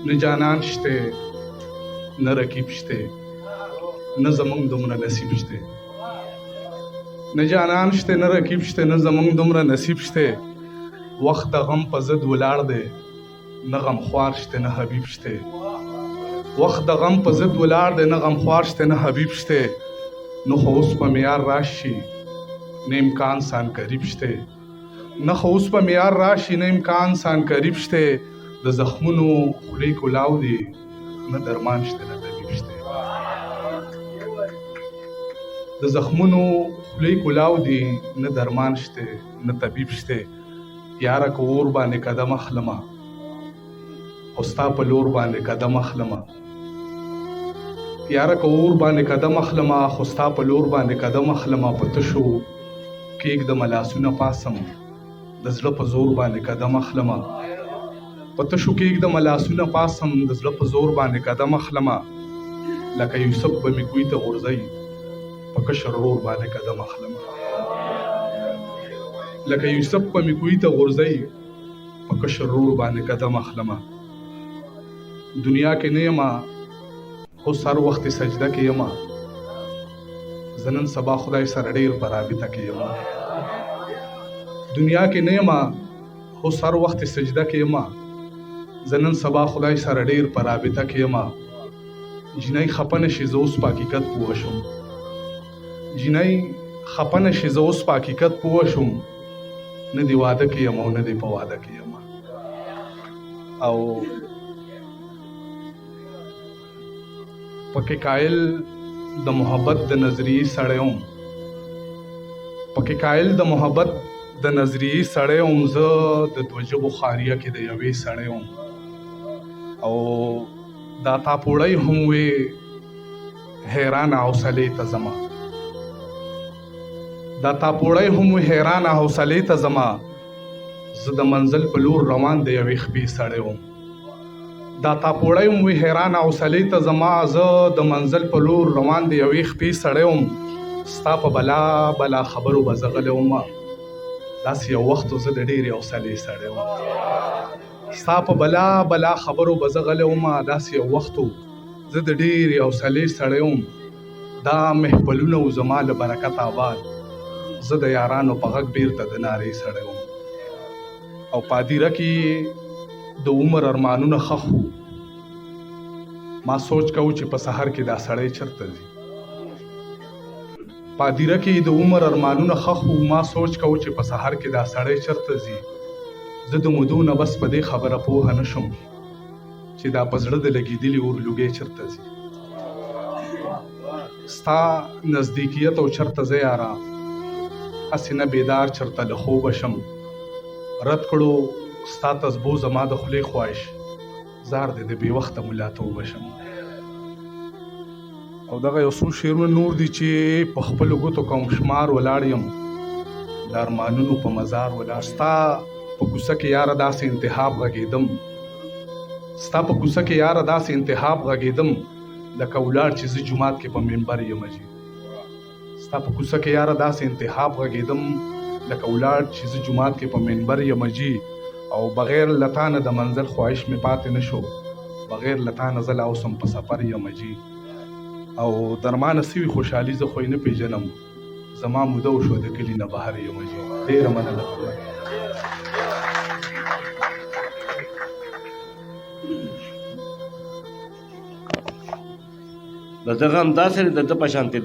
نه جانان شته نه رقیب شته نه زمونږ دومره نصیب شته نه جانان شته نه رقیب شته نه زمونږ دومره نصیب شته وخت د غم په ضد ولاړ دی نه غمخوار شته نه حبیب شته وخت د غم په ضد ولاړ دی نه غمخوار شته نه حبیب شته نو خو اوس په معیار راشي نه امکان سان قریب شته نه خو اوس په معیار راشي نه امکان سان قریب شته د زخمونو خولې کلاو دی نه درمان شته نه طبیب شته د زخمونو خولې کلاو دی نه درمان شته نه طبیب شته یاره که اور باندې قدم اخلمه خو ستا په لور باندې قدم اخلمه یاره که اور باندې قدم اخلمه خو ستا په لور باندې قدم اخلمه په تشو کېږدمه لاسونه پاسم د زړه په زور باندې قدم اخلمه په تشو کېږدمه لاسونه پاسم د زړه په زور باندې قدم اخلمه لکه یوسف به مې کوی ته غورځوي په کشر ورور باندې قدم اخلمه لکه یوسف به مې کوی ته غورځوي په کشر ورور باندې قدم اخلمه دنیا کې نه یمه خو سر وخت سجده کې یمه زه نن سبا خدای سره ډېر په رابطه کې یمه دنیا کې نه یمه خو سر وخت سجده کې یمه زه نن سبا خدای سره ډېر په رابطه کې یمه جنۍ خفه نشي زه اوس په حقیقت پوه شم جنۍ خفه نشي زه اوس په حقیقت پوه شم نه دې واده کې یم او نه دې په واده کې یم او پکې قایل د محبت د نظریې سړی وم پکې قایل د محبت د نظریې سړی وم زه د دوه ژبو خاریه کې د یوې سړی وم او دا تاپوړی هم وې حیرانه حوصلې ته ځمه دا تاپوړی هم وې حیرانه حوصلې ته ځمه زه د منزل په لور روان د یوې خپې سړی وم دا تاپوړی هم وې حیرانه حوصلې ته ځمه زه د منزل په لور روان د یوې خپې سړی وم ستا په بلا بلا خبرو به زه غلی ومه داسې یو وخت و زه د ډېرې حوصلې سړی وم ستا په بلا بلا خبرو به زه غلی ومه داسې یو وخت و زه د ډېرې حوصلې سړی وم دا محفلونه و زما له برکت آباد زه د یارانو په غږ بیرته د نارې سړی وم او پادیره کې د عمر ارمانونه ښخ وو ما سوچ کوو چې په سحر کې دا سړی چېرته ځي پادیره کې د عمر ارمانونه ښخ وو ما سوچ کوو چې په سحر کې دا سړی چېرته ځي زه د مودو نه بس په دې خبره پوهه نه شم چې دا په زړه د لګېدلي اورلوګی چېرته ځي ستا نزدیکیت او چېرته زه یاره هسې نه بیدار چېرته له خوبه شم رد کړو ستا تسبو زما د خولې خواهش زار دې د بې وخته ملاتوبه شم او دغه یو څو شعرونه نور دي چې په خپلو ګوتو کوم شمار ولاړ یم د ارمانونو په مزار ولاړ ستا په کوڅه کې یاره داسې انتخاب غږېدم ستا په کوڅه کې یاره داسې انتخاب غږېدم لکه ولاړ چې زه جومات کې په منبر یم جي ستا په کوڅه کې یاره داسې انتخاب غږېدم لکه ولاړ چې زه جومات کې په منبر یم جي او بغیر لتانه د منزل خواهش مې پاتې نه شو بغیر لتانه زه لا اوس هم په سفر یم جي او درمانه سوي خوشحالي زه خو یې نه پېژنم زما موده وشوه د کلي نه بهر یم جي ډېره مننه د دغه همداسې د ده په شانتې